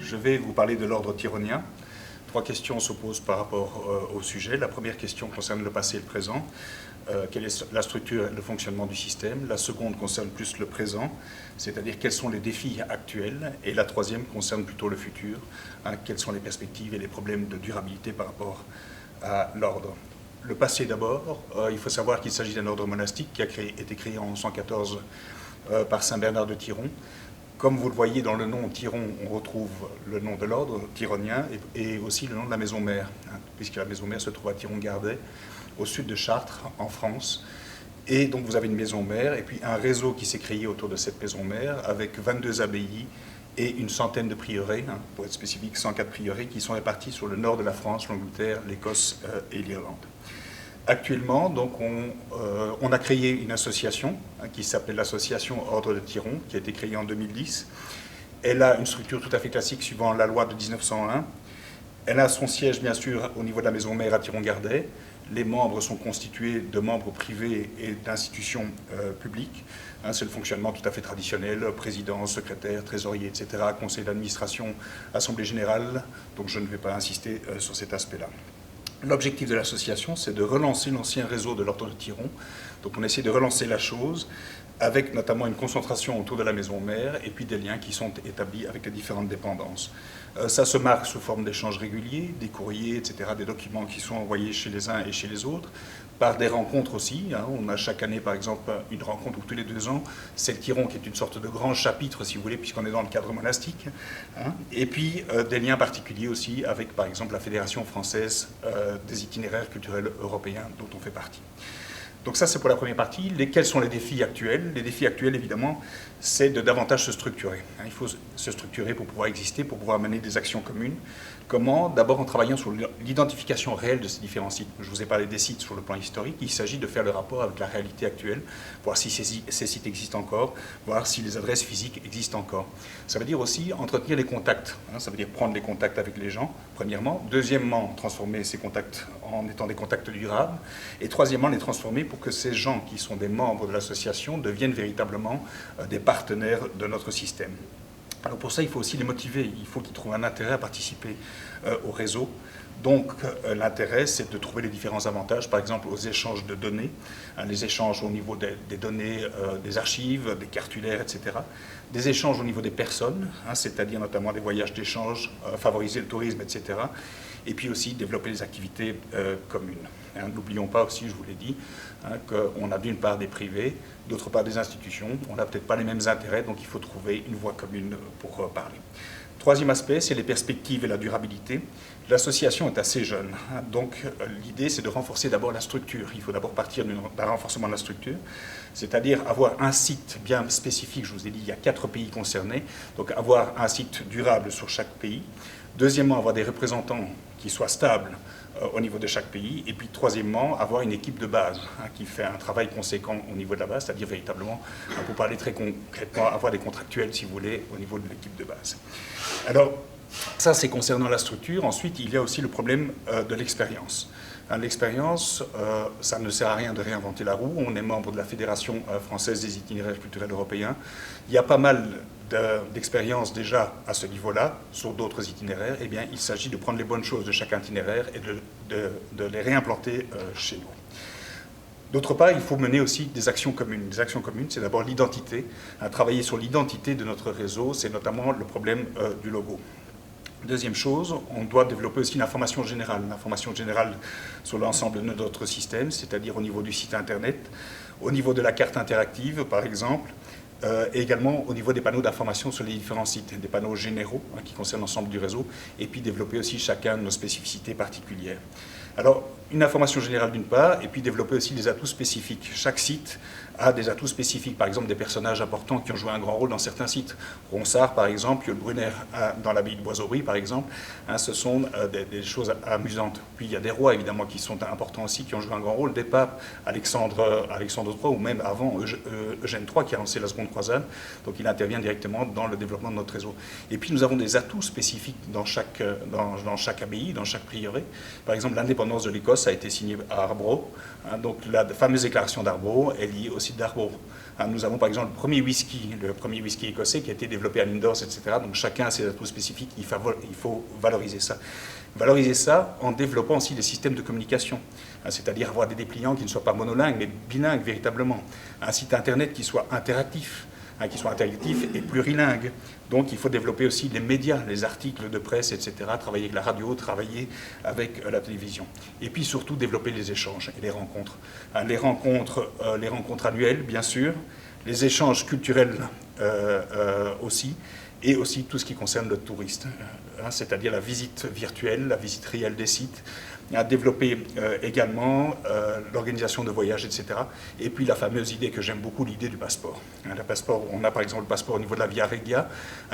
Je vais vous parler de l'ordre tyrrhenien. Trois questions se posent par rapport au sujet. La première question concerne le passé et le présent. Quelle est la structure et le fonctionnement du système? La seconde concerne plus le présent, c'est-à-dire quels sont les défis actuels. Et la troisième concerne plutôt le futur, quelles sont les perspectives et les problèmes de durabilité par rapport à l'ordre. Le passé d'abord, il faut savoir qu'il s'agit d'un ordre monastique qui a été créé en 114 par Saint Bernard de Tyron. Comme vous le voyez dans le nom Tyron, on retrouve le nom de l'ordre tyrrhenien et aussi le nom de la maison mère, puisque la maison mère se trouve à Tyron-Gardet, au sud de Chartres, en France. Et donc vous avez une maison mère et puis un réseau qui s'est créé autour de cette maison mère avec 22 abbayes et une centaine de prieurés, pour être spécifique 104 prieurés qui sont répartis sur le nord de la France, l'Angleterre, l'Écosse et l'Irlande. Actuellement, donc, on a créé une association qui s'appelle l'association Ordre de Tyron, qui a été créée en 2010. Elle a une structure tout à fait classique suivant la loi de 1901. Elle a son siège, bien sûr, au niveau de la maison mère à Tyron-Gardet. Les membres sont constitués de membres privés et d'institutions publiques. C'est le fonctionnement tout à fait traditionnel, président, secrétaire, trésorier, etc., conseil d'administration, assemblée générale. Donc je ne vais pas insister sur cet aspect-là. L'objectif de l'association, c'est de relancer l'ancien réseau de l'ordre de Tyron. Donc on essaie de relancer la chose avec notamment une concentration autour de la maison mère et puis des liens qui sont établis avec les différentes dépendances. Ça se marque sous forme d'échanges réguliers, des courriers, etc., des documents qui sont envoyés chez les uns et chez les autres, par des rencontres aussi. On a chaque année, par exemple, une rencontre tous les 2 ans, c'est le Tyron qui est une sorte de grand chapitre, si vous voulez, puisqu'on est dans le cadre monastique. Et puis des liens particuliers aussi avec, par exemple, la Fédération française des itinéraires culturels européens, dont on fait partie. Donc ça, c'est pour la première partie. Quels sont les défis actuels? Les défis actuels, évidemment, c'est de davantage se structurer. Il faut se structurer pour pouvoir exister, pour pouvoir mener des actions communes. Comment? D'abord en travaillant sur l'identification réelle de ces différents sites. Je vous ai parlé des sites sur le plan historique. Il s'agit de faire le rapport avec la réalité actuelle, voir si ces sites existent encore, voir si les adresses physiques existent encore. Ça veut dire aussi entretenir les contacts. Ça veut dire prendre les contacts avec les gens, premièrement. Deuxièmement, transformer ces contacts en étant des contacts durables. Et troisièmement, les transformer pour que ces gens qui sont des membres de l'association deviennent véritablement des partenaires de notre système. Alors pour ça, il faut aussi les motiver, il faut qu'ils trouvent un intérêt à participer au réseau. Donc l'intérêt, c'est de trouver les différents avantages, par exemple aux échanges de données, les échanges au niveau des données, des archives, des cartulaires, etc. Des échanges au niveau des personnes, c'est-à-dire notamment des voyages d'échange, favoriser le tourisme, etc. Et puis aussi développer des activités communes. N'oublions pas aussi, je vous l'ai dit, qu'on a d'une part des privés, d'autre part des institutions. On n'a peut-être pas les mêmes intérêts, donc il faut trouver une voie commune pour parler. Troisième aspect, c'est les perspectives et la durabilité. L'association est assez jeune, donc l'idée c'est de renforcer d'abord la structure. Il faut d'abord partir d'un renforcement de la structure, c'est-à-dire avoir un site bien spécifique. Je vous ai dit, il y a 4 pays concernés, donc avoir un site durable sur chaque pays. Deuxièmement, avoir des représentants qui soient stables au niveau de chaque pays. Et puis, troisièmement, avoir une équipe de base qui fait un travail conséquent au niveau de la base, c'est-à-dire véritablement, pour parler très concrètement, avoir des contractuels, si vous voulez, au niveau de l'équipe de base. Alors, ça, c'est concernant la structure. Ensuite, il y a aussi le problème de l'expérience. L'expérience, ça ne sert à rien de réinventer la roue. On est membre de la Fédération française des itinéraires culturels européens. Il y a pas mal d'expérience déjà à ce niveau-là, sur d'autres itinéraires. Eh bien, il s'agit de prendre les bonnes choses de chaque itinéraire et de les réimplanter chez nous. D'autre part, il faut mener aussi des actions communes. Des actions communes, c'est d'abord l'identité. Travailler sur l'identité de notre réseau, c'est notamment le problème du logo. Deuxième chose, on doit développer aussi l'information générale sur l'ensemble de notre système, c'est-à-dire au niveau du site internet, au niveau de la carte interactive, par exemple, et également au niveau des panneaux d'information sur les différents sites, des panneaux généraux qui concernent l'ensemble du réseau, et puis développer aussi chacun de nos spécificités particulières. Alors, une information générale d'une part, et puis développer aussi des atouts spécifiques. Chaque site a des atouts spécifiques, par exemple des personnages importants qui ont joué un grand rôle dans certains sites. Ronsard, par exemple, Yul Brunner dans l'abbaye de Boiseaury, par exemple, ce sont des choses amusantes. Puis il y a des rois, évidemment, qui sont importants aussi, qui ont joué un grand rôle, des papes, Alexandre III, ou même avant Eugène III, qui a lancé la seconde croisade, donc il intervient directement dans le développement de notre réseau. Et puis nous avons des atouts spécifiques dans chaque abbaye, dans chaque prieuré. Par exemple, l'indépendance de l'Écosse, a été signé à Harborough. Donc la fameuse déclaration d'Harborough est liée au site d'Harborough. Nous avons par exemple le premier whisky écossais qui a été développé à Lindors, etc. Donc chacun a ses atouts spécifiques, il faut valoriser ça. Valoriser ça en développant aussi des systèmes de communication, c'est-à-dire avoir des dépliants qui ne soient pas monolingues, mais bilingues véritablement. Un site internet qui soit interactif et plurilingue. Donc il faut développer aussi les médias, les articles de presse, etc., travailler avec la radio, travailler avec la télévision. Et puis surtout développer les échanges et les rencontres. Les rencontres annuelles, bien sûr, les échanges culturels aussi, et aussi tout ce qui concerne le touriste, c'est-à-dire la visite virtuelle, la visite réelle des sites, à développer également l'organisation de voyages, etc. Et puis la fameuse idée que j'aime beaucoup, l'idée du passeport. Le passeport, on a par exemple le passeport au niveau de la Via Regia,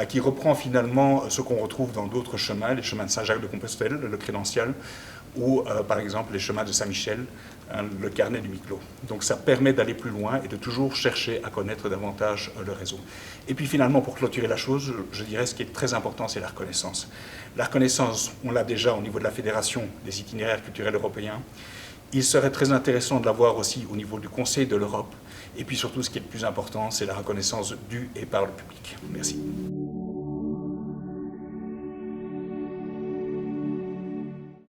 qui reprend finalement ce qu'on retrouve dans d'autres chemins, les chemins de Saint-Jacques-de-Compostelle, le crédential, ou par exemple les chemins de Saint-Michel, le carnet du Miclo. Donc ça permet d'aller plus loin et de toujours chercher à connaître davantage le réseau. Et puis finalement, pour clôturer la chose, je dirais ce qui est très important, c'est la reconnaissance. La reconnaissance, on l'a déjà au niveau de la Fédération des itinéraires culturels européens. Il serait très intéressant de l'avoir aussi au niveau du Conseil de l'Europe. Et puis surtout, ce qui est le plus important, c'est la reconnaissance due et par le public. Merci.